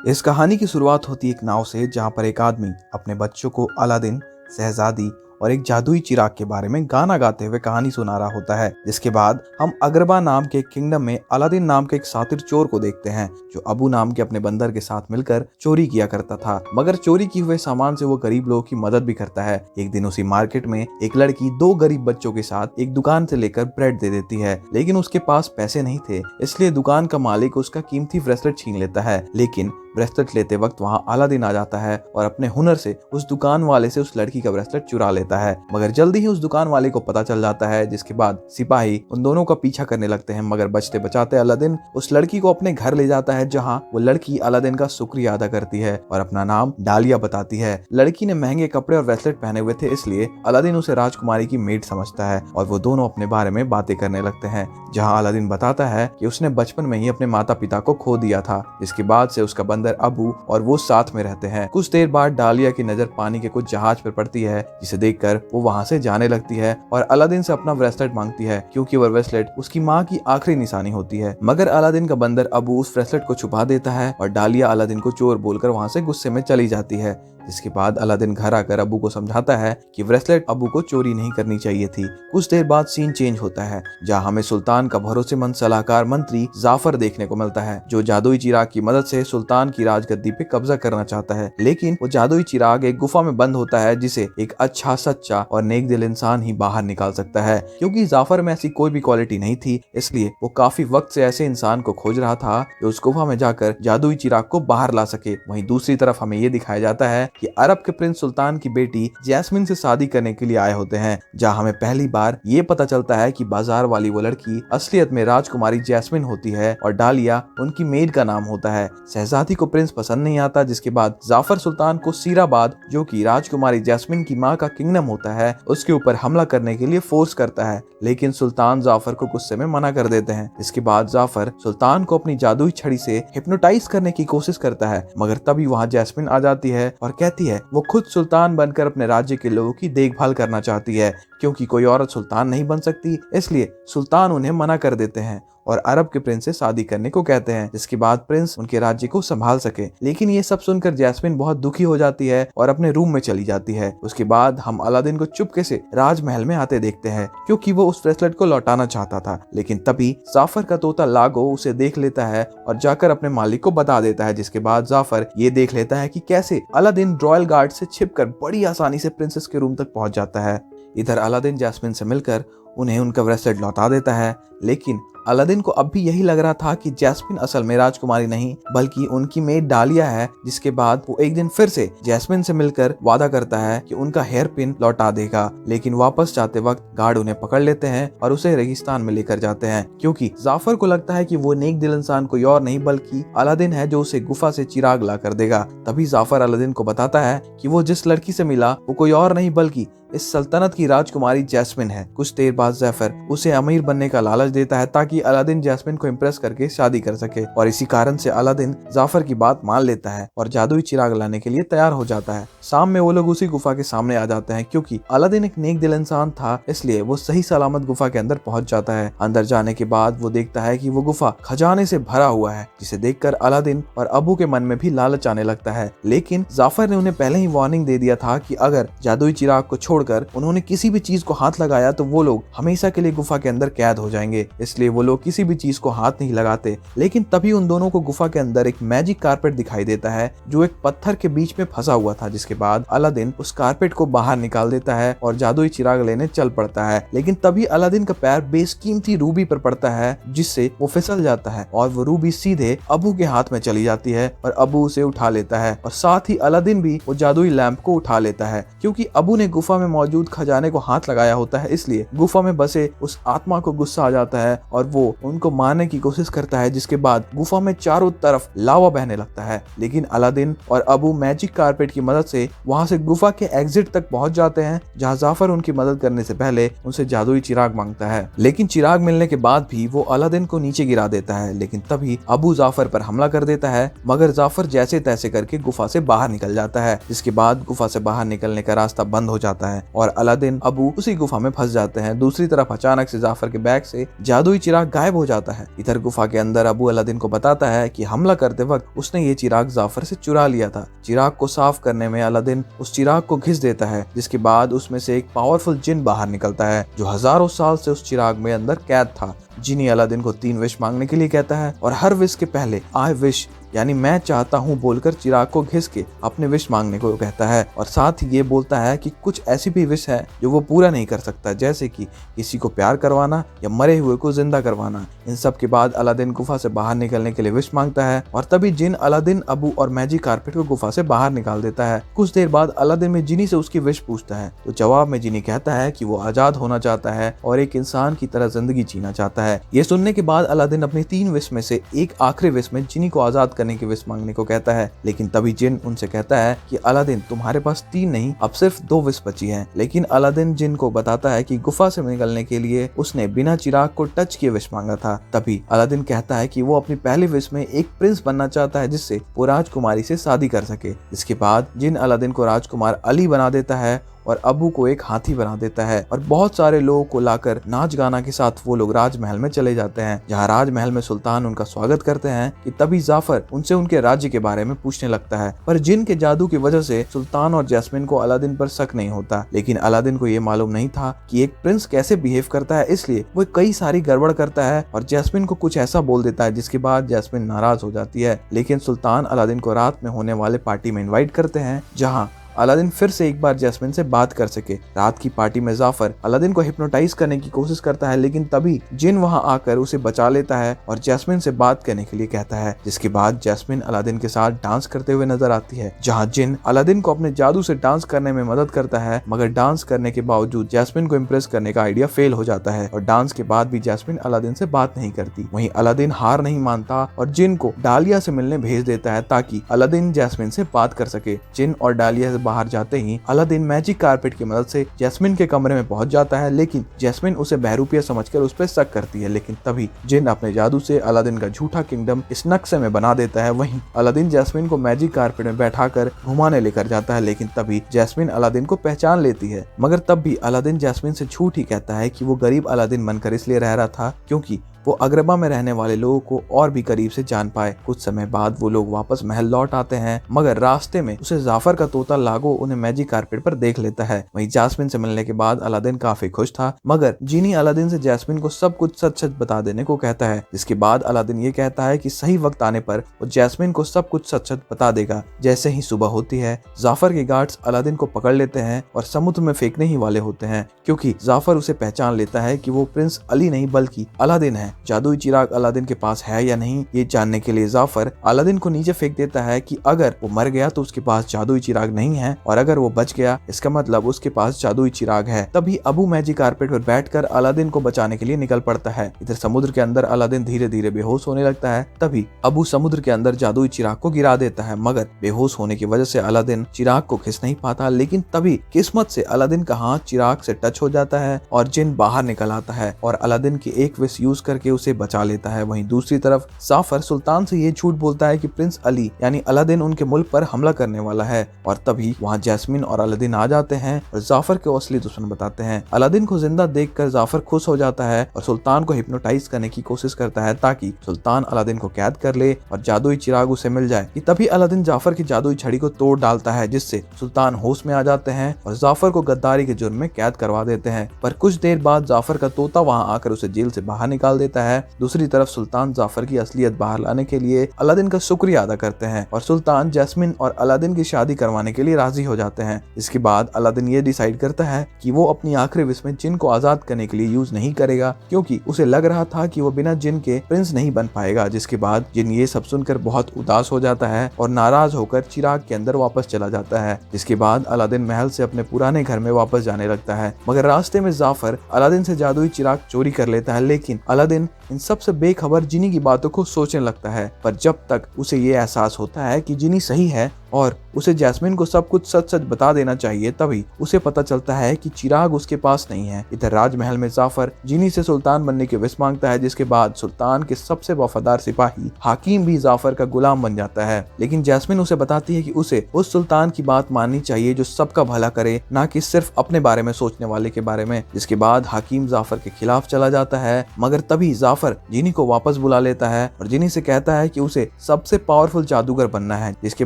इस कहानी की शुरुआत होती है एक नाव से, जहाँ पर एक आदमी अपने बच्चों को अलादीन, शहजादी और एक जादुई चिराग के बारे में गाना गाते हुए कहानी सुना रहा होता है। जिसके बाद हम अगरबा नाम के एक किंगडम में अलादीन नाम के एक शातिर चोर को देखते हैं, जो अबू नाम के अपने बंदर के साथ मिलकर चोरी किया करता था, मगर चोरी किए हुए सामान से वो गरीब लोगों की मदद भी करता है। एक दिन उसी मार्केट में एक लड़की दो गरीब बच्चों के साथ एक दुकान से लेकर ब्रेड दे देती है, लेकिन उसके पास पैसे नहीं थे, इसलिए दुकान का मालिक उसका कीमती ब्रेसलेट छीन लेता है। लेकिन ब्रेसलेट लेते वक्त वहां अलादीन आ जाता है और अपने हुनर से उस दुकान वाले से उस लड़की का ब्रेसलेट चुरा लेता है, मगर जल्दी ही उस दुकान वाले को पता चल जाता है, जिसके बाद सिपाही उन दोनों का पीछा करने लगते हैं। मगर बचते बचाते अलादीन उस लड़की को अपने घर ले जाता है, जहां वो लड़की अलादीन का शुक्रिया अदा करती है और अपना नाम डालिया बताती है। लड़की ने महंगे कपड़े और ब्रेसलेट पहने हुए थे, इसलिए अलादीन उसे राजकुमारी की मेड समझता है और वो दोनों अपने बारे में बातें करने लगते हैं, जहाँ अलादीन बताता है कि उसने बचपन में ही अपने माता पिता को खो दिया था, जिसके बाद से उसका बंदर अबू और वो साथ में रहते हैं। कुछ देर बाद डालिया की नजर पानी के कुछ जहाज पर पड़ती है, जिसे देखकर वो वहां से जाने लगती है और अलादीन से अपना ब्रेसलेट मांगती है, क्योंकि वह ब्रेसलेट उसकी माँ की आखिरी निशानी होती है। मगर अलादीन का बंदर अबू उस ब्रेसलेट को छुपा देता है और डालिया अलादीन को चोर बोलकर वहां से गुस्से में चली जाती है। जिसके बाद अलादीन घर आकर अबू को समझाता है कि ब्रेसलेट अबू को चोरी नहीं करनी चाहिए थी। कुछ देर बाद सीन चेंज होता है, जहां हमें सुल्तान का भरोसेमंद सलाहकार मंत्री जाफर देखने को मिलता है, जो जादुई चिराग की मदद से सुल्तान की राजगद्दी पे कब्जा करना चाहता है। लेकिन वो जादुई चिराग एक गुफा में बंद होता है, जिसे एक अच्छा, सच्चा और नेक दिल इंसान ही बाहर निकाल सकता है। क्योंकि जाफर में ऐसी कोई भी क्वालिटी नहीं थी, इसलिए वो काफी वक्त से ऐसे इंसान को खोज रहा था जो उस गुफा में जाकर जादुई चिराग को बाहर ला सके। वहीं दूसरी तरफ हमें ये दिखाया जाता है कि अरब के प्रिंस सुल्तान की बेटी जैस्मिन से शादी करने के लिए आए होते हैं, जहां हमें पहली बार ये पता चलता है कि बाजार वाली वो लड़की असलियत में राजकुमारी जैस्मिन होती है और डालिया उनकी मेड का नाम होता है। शहजादी को प्रिंस पसंद नहीं आता, जिसके बाद जाफर सुल्तान को सीराबाद, जो कि राजकुमारी जैस्मिन की माँ का किंगडम होता है, उसके ऊपर हमला करने के लिए फोर्स करता है, लेकिन सुल्तान जाफर को गुस्से में मना कर देते हैं। इसके बाद जाफर सुल्तान को अपनी जादुई छड़ी से हिप्नोटाइज करने की कोशिश करता है, मगर तभी वहां जैस्मिन आ जाती है और कहती है वो खुद सुल्तान बनकर अपने राज्य के लोगों की देखभाल करना चाहती है, क्योंकि कोई औरत सुल्तान नहीं बन सकती, इसलिए सुल्तान उन्हें मना कर देते हैं और अरब के प्रिंस से शादी करने को कहते हैं, जिसके बाद प्रिंस उनके राज्य को संभाल सके। लेकिन ये सब सुनकर जैस्मिन बहुत दुखी हो जाती है और अपने रूम में चली जाती है। उसके बाद हम अलादीन को चुपके से राजमहल में आते देखते हैं, क्योंकि वो उस ब्रेसलेट को लौटाना चाहता था। लेकिन तभी जाफर का तोता लागो उसे देख लेता है और जाकर अपने मालिक को बता देता है, जिसके बाद जाफर ये देख लेता है कि कैसे अलादीन रॉयल गार्ड से छिपकर बड़ी आसानी से प्रिंसेस के रूम तक पहुंच जाता है। इधर अलादीन जैस्मिन से मिलकर उन्हें उनका ब्रेसलेट लौटा देता है, लेकिन अलादीन को अब भी यही लग रहा था कि जैस्मिन असल में राजकुमारी नहीं बल्कि उनकी मेड डालिया है। जिसके बाद वो एक दिन फिर से जैस्मिन से मिलकर वादा करता है कि उनका हेयर पिन लौटा देगा, लेकिन वापस जाते वक्त गार्ड उन्हें पकड़ लेते हैं और उसे रेगिस्तान में लेकर जाते हैं, क्योंकि जाफर को लगता है कि वो नेक दिल इंसान कोई और नहीं बल्कि अलादीन है, जो उसे गुफा से चिराग ला कर देगा। तभी जाफर अलादीन को बताता है कि वो जिस लड़की से मिला वो कोई और नहीं बल्कि इस सल्तनत की राजकुमारी जैस्मिन है। कुछ देर बाद जाफर उसे अमीर बनने का लालच देता है, ताकि अलादीन जैस्मिन को इम्प्रेस करके शादी कर सके, और इसी कारण से अलादीन जाफर की बात मान लेता है और जादुई चिराग लाने के लिए तैयार हो जाता है। शाम में वो लोग उसी गुफा के सामने आ जाते हैं, क्योंकि अलादीन एक नेक दिल इंसान था, इसलिए वो सही सलामत गुफा के अंदर पहुंच जाता है। अंदर जाने के बाद वो देखता है कि वो गुफा खजाने से भरा हुआ है, जिसे देखकर अलादीन और अबू के मन में भी लालच आने लगता है। लेकिन जाफर ने उन्हें पहले ही वार्निंग दे दिया था कि अगर जादुई चिराग को छोड़कर उन्होंने किसी भी चीज को हाथ लगाया तो वो लोग हमेशा के लिए गुफा के अंदर कैद हो जाएंगे, इसलिए वो लोग किसी भी चीज को हाथ नहीं लगाते। लेकिन तभी उन दोनों को गुफा के अंदर एक मैजिक कारपेट दिखाई देता है, जो एक पत्थर के बीच में फंसा हुआ था, जिसके बाद अलादीन उस कारपेट को बाहर निकाल देता है और जादुई चिराग लेने चल पड़ता है। लेकिन तभी अलादीन का पैर बेशकीमती रूबी पर पड़ता है, जिससे वो फिसल जाता है और वो रूबी सीधे अबू के हाथ में चली जाती है और अबू उसे उठा लेता है, और साथ ही अलादीन भी वो जादुई लैंप को उठा लेता है। क्योंकि अबू ने गुफा में मौजूद खजाने को हाथ लगाया होता है, इसलिए गुफा में बसे उस आत्मा को गुस्सा आ जाता है और वो उनको मारने की कोशिश करता है, जिसके बाद गुफा में चारों तरफ लावा बहने लगता है। लेकिन अलादीन और अबू मैजिक कारपेट की मदद से वहां से गुफा के एग्जिट तक पहुंच जाते हैं, जहां जाफर उनकी मदद करने से पहले उनसे जादुई चिराग मांगता है। लेकिन चिराग मिलने के बाद भी वो अलादीन को नीचे गिरा देता है। लेकिन तभी अबू जाफर पर हमला कर देता है, मगर जाफर जैसे तैसे करके गुफा से बाहर निकल जाता है, जिसके बाद गुफा से बाहर निकलने का रास्ता बंद हो जाता है। और अलादीन अबू उसी गुफा में फंस जाते हैं। दूसरी तरफ अचानक से जाफर के बैग से जादुई चिराग गायब हो जाता है। इधर गुफा के अंदर अबू अलादीन को बताता है कि हमला करते वक्त उसने ये चिराग जाफर से चुरा लिया था। चिराग को साफ करने में अलादीन उस चिराग को घिस देता है, जिसके बाद उसमें से एक पावरफुल जिन बाहर निकलता है जो हजारों साल से उस चिराग में अंदर कैद था। जिनी अलादीन को 3 विश मांगने के लिए कहता है और हर विश के पहले आई विश यानी मैं चाहता हूँ बोलकर चिराग को घिस के अपने विश मांगने को कहता है। और साथ ही ये बोलता है कि कुछ ऐसी भी विश है जो वो पूरा नहीं कर सकता, जैसे कि किसी को प्यार करवाना या मरे हुए को जिंदा करवाना। इन सब के बाद अलादीन गुफा से बाहर निकलने के लिए विश मांगता है और तभी जिन अलादीन अबू और मैजिक कारपेट को गुफा से बाहर निकाल देता है। कुछ देर बाद अलादीन में जिनी से उसकी विश पूछता है तो जवाब में जिनी कहता है कि वो आजाद होना चाहता है और एक इंसान की तरह जिंदगी जीना चाहता है। ये सुनने के बाद अलादीन अपनी 3 विश में से एक आखिरी विश में जिनी को आजाद करने की विश मांगने को कहता है, लेकिन तभी जिन उनसे कहता है कि अलादीन तुम्हारे पास 3 नहीं अब सिर्फ 2 विश बची हैं। लेकिन अलादीन जिन को बताता है कि गुफा से निकलने के लिए उसने बिना चिराग को टच किए विश मांगा था। तभी अलादीन कहता है कि वो अपनी पहली विश में एक प्रिंस बनना चाहता है जिससे वो राजकुमारी से शादी कर सके। इसके बाद जिन अलादीन को राजकुमार अली बना देता है और अबू को एक हाथी बना देता है और बहुत सारे लोगों को लाकर नाच गाना के साथ वो लोग राजमहल में चले जाते हैं, जहाँ राजमहल में सुल्तान उनका स्वागत करते हैं कि तभी जाफर उनसे उनके राज्य के बारे में पूछने लगता है। पर जिन के जादू की वजह से सुल्तान और जैस्मिन को अलादीन पर शक नहीं होता, लेकिन अलादीन को ये मालूम नहीं था कि एक प्रिंस कैसे बिहेव करता है, इसलिए वो कई सारी गड़बड़ करता है और जैस्मिन को कुछ ऐसा बोल देता है जिसके बाद जैस्मिन नाराज हो जाती है। लेकिन सुल्तान अलादीन को रात में होने वाले पार्टी में इन्वाइट करते हैं, जहाँ अलादीन फिर से एक बार जैस्मिन से बात कर सके। रात की पार्टी में जाफर अलादीन को हिप्नोटाइज करने की कोशिश करता है, लेकिन तभी जिन वहां आकर उसे बचा लेता है और जैस्मिन से बात करने के लिए कहता है, जिसके बाद जैस्मिन अलादीन के साथ डांस करते हुए नजर आती है, जहां जिन अलादीन को अपने जादू से डांस करने में मदद करता है। मगर डांस करने के बावजूद जैस्मिन को इम्प्रेस करने का आइडिया फेल हो जाता है और डांस के बाद भी जैस्मिन अलादीन से बात नहीं करती। वहीं अलादीन हार नहीं मानता और जिन को डालिया से मिलने भेज देता है ताकि अलादीन जैस्मिन से बात कर सके। जिन और डालिया से बाहर जाते ही अलादीन मैजिक कारपेट की मदद से जैस्मिन के कमरे में पहुंच जाता है, लेकिन जैस्मिन उसे बहरूपिया समझकर उस पर शक करती है। लेकिन तभी जिन अपने जादू से अलादीन का झूठा किंगडम इस नक्शे में बना देता है। वहीं अलादीन जैस्मिन को मैजिक कारपेट में बैठाकर घुमाने लेकर जाता है, लेकिन तभी जैस्मिन अलादीन को पहचान लेती है। मगर तब भी अलादीन जैस्मिन से झूठ ही कहता है कि वो गरीब अलादीन बनकर इसलिए रह रहा था क्योंकि वो अग्रबा में रहने वाले लोगों को और भी करीब से जान पाए। कुछ समय बाद वो लोग वापस महल लौट आते हैं, मगर रास्ते में उसे जाफर का तोता लागो उन्हें मैजिक कारपेट पर देख लेता है। वहीं जैस्मिन से मिलने के बाद अलादीन काफी खुश था, मगर जीनी अलादीन से जैस्मिन को सब कुछ सच सच बता देने को कहता है। जिसके बाद अलादीन ये कहता है कि सही वक्त आने पर वो जैस्मिन को सब कुछ सच सच बता देगा। जैसे ही सुबह होती है, जाफर के गार्ड्स अलादीन को पकड़ लेते हैं और समुद्र में फेंकने ही वाले होते हैं, क्योंकि जाफर उसे पहचान लेता है कि वो प्रिंस अली नहीं बल्कि अलादीन है। जादुई चिराग अलादीन के पास है या नहीं ये जानने के लिए जाफर अलादीन को नीचे फेंक देता है कि अगर वो मर गया तो उसके पास जादुई चिराग नहीं है और अगर वो बच गया इसका मतलब उसके पास जादुई चिराग है। तभी अबू मैजिक कारपेट पर बैठकर अलादीन को बचाने के लिए निकल पड़ता है। इधर समुद्र के अंदर अलादीन धीरे धीरे बेहोश होने लगता है। तभी अबू समुद्र के अंदर जादुई चिराग को गिरा देता है, मगर बेहोश होने की वजह से अलादीन चिराग को खींच नहीं पाता। लेकिन तभी किस्मत से अलादीन का हाथ चिराग से टच हो जाता है और जिन बाहर निकल आता है और अलादीन की एक विश यूज करके उसे बचा लेता है। वहीं दूसरी तरफ जाफर सुल्तान से ये झूठ बोलता है कि प्रिंस अली यानी अलादीन उनके मुल्क पर हमला करने वाला है और तभी वहां जैस्मिन और अलादीन आ जाते हैं और जाफर के असली दुश्मन बताते हैं। अलादीन को जिंदा देखकर जाफर खुश हो जाता है और सुल्तान को हिप्नोटाइज करने की कोशिश करता है ताकि सुल्तान अलादीन को कैद कर ले और जादुई चिराग उसे मिल जाए। कि तभी अलादीन जाफर की जादुई छड़ी को तोड़ डालता है, जिससे सुल्तान होश में आ जाते हैं और जाफर को गद्दारी के जुर्म में कैद करवा देते हैं। पर कुछ देर बाद जाफर का तोता वहां आकर उसे जेल से बाहर निकाल देता है। दूसरी तरफ सुल्तान जाफर की असलियत बाहर लाने के लिए अलादीन का शुक्रिया अदा करते हैं और सुल्तान जैस्मिन और अलादीन की शादी करवाने के लिए राजी हो जाते हैं। इसके बाद अलादीन ये डिसाइड करता है कि वो अपनी आखिरी विश में जिन को आजाद करने के लिए यूज नहीं करेगा, क्योंकि उसे लग रहा था कि वो बिना जिन के प्रिंस नहीं बन पाएगा। जिसके बाद जिन ये सब सुनकर बहुत उदास हो जाता है और नाराज होकर चिराग के अंदर वापस चला जाता है। जिसके बाद अलादीन महल से अपने पुराने घर में वापस जाने लगता है, मगर रास्ते में जाफर अलादीन से जादुई चिराग चोरी कर लेता है। लेकिन अलादीन इन सबसे बेखबर जिनी की बातों को सोचने लगता है, पर जब तक उसे ये एहसास होता है कि जिनी सही है और उसे जैस्मिन को सब कुछ सच सच बता देना चाहिए। तभी उसे पता चलता है कि चिराग उसके पास नहीं है। इधर राजमहल में जाफर जिनी से सुल्तान बनने की विश मांगता है, जिसके बाद सुल्तान के सबसे वफादार सिपाही हाकिम भी जाफर का गुलाम बन जाता है। लेकिन जैस्मिन उसे बताती है कि उसे उस सुल्तान की बात माननी चाहिए जो सबका भला करे, ना कि सिर्फ अपने बारे में सोचने वाले के बारे में। जिसके बाद हाकिम जाफर के खिलाफ चला जाता है, मगर तभी जाफर जिनी को वापस बुला लेता है और जिनी से कहता है कि उसे सबसे पावरफुल जादूगर बनना है। जिसके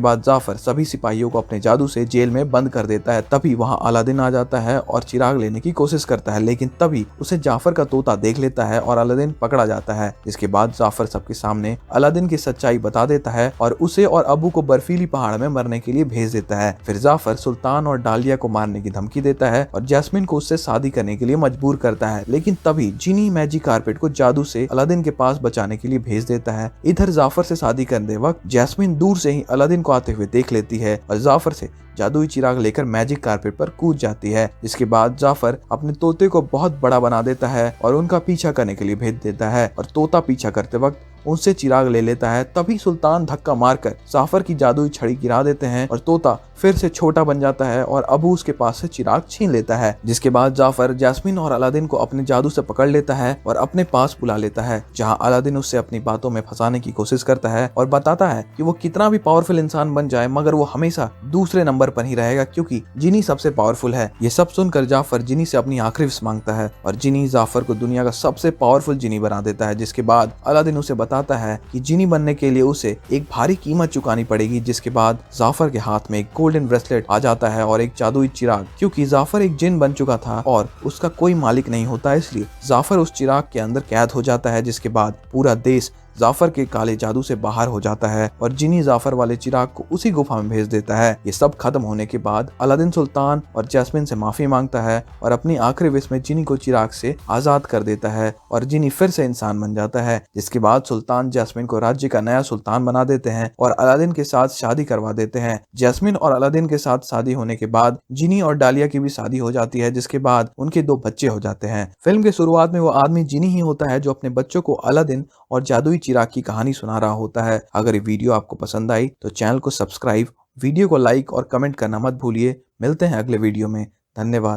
बाद जाफर सभी सिपाहियों को अपने जादू से जेल में बंद कर देता है। तभी वहां अलादीन आ जाता है और चिराग लेने की कोशिश करता है, लेकिन तभी उसे जाफर का तोता देख लेता है और अलादीन पकड़ा जाता है। जिसके बाद जाफर सबके सामने अलादीन की सच्चाई बता देता है और उसे और अबू को बर्फीली पहाड़ में मरने के लिए भेज देता है। फिर जाफर सुल्तान और डालिया को मारने की धमकी देता है और जैस्मिन को उससे शादी करने के लिए मजबूर करता है। लेकिन तभी जिनी मैजिक कारपेट को जादू से अलादीन के पास बचाने के लिए भेज देता है। इधर जाफर से शादी करने वक्त जैस्मिन दूर से ही अलादीन को आते हुए देख लेती है और जाफर से जादुई चिराग लेकर मैजिक कारपेट पर कूद जाती है। जिसके बाद जाफर अपने तोते को बहुत बड़ा बना देता है और उनका पीछा करने के लिए भेज देता है और तोता पीछा करते वक्त उनसे चिराग ले लेता है। तभी सुल्तान धक्का मारकर जाफर की जादुई छड़ी गिरा देते हैं और तोता फिर से छोटा बन जाता है और अबू उसके पास से चिराग छीन लेता है। जिसके बाद जाफर जैस्मिन और अलादीन को अपने जादू से पकड़ लेता है और अपने पास बुला लेता है, जहां अलादीन उससे अपनी बातों में फंसाने की कोशिश करता है और बताता है कि वो कितना भी पावरफुल इंसान बन जाए मगर वो हमेशा दूसरे नंबर पर ही रहेगा, क्योंकि जिनी सबसे पावरफुल है। ये सब सुनकर जाफर जिनी से अपनी आखिरी विश मांगता है और जिनी जाफर को दुनिया का सबसे पावरफुल जिनी बना देता है। जिसके बाद अलादीन उसे बताता है कि जिनी बनने के लिए उसे एक भारी कीमत चुकानी पड़ेगी। जिसके बाद जाफर के हाथ में एक गोल्डन ब्रेसलेट आ जाता है और एक जादुई चिराग, क्योंकि जाफर एक जिन बन चुका था और उसका कोई मालिक नहीं होता, इसलिए जाफर उस चिराग के अंदर कैद हो जाता है। जिसके बाद पूरा देश जाफर के काले जादू से बाहर हो जाता है और जिनी जाफर वाले चिराग को उसी गुफा में भेज देता है। ये सब खत्म होने के बाद अलादीन सुल्तान और जैस्मिन से माफी मांगता है और अपनी आखिरी विश में जिनी को चिराग से आजाद कर देता है और जिनी फिर से इंसान बन जाता है। जिसके बाद सुल्तान जैस्मिन को राज्य का नया सुल्तान बना देते हैं और अलादीन के साथ शादी करवा देते हैं। जैस्मिन और अलादीन के साथ शादी होने के बाद जिनी और डालिया की भी शादी हो जाती है, जिसके बाद उनके 2 बच्चे हो जाते हैं। फिल्म के शुरुआत में वो आदमी जिनी ही होता है जो अपने बच्चों को अलादीन और जादुई चिराग की कहानी सुना रहा होता है। अगर ये वीडियो आपको पसंद आई तो चैनल को सब्सक्राइब, वीडियो को लाइक और कमेंट करना मत भूलिए। मिलते हैं अगले वीडियो में। धन्यवाद।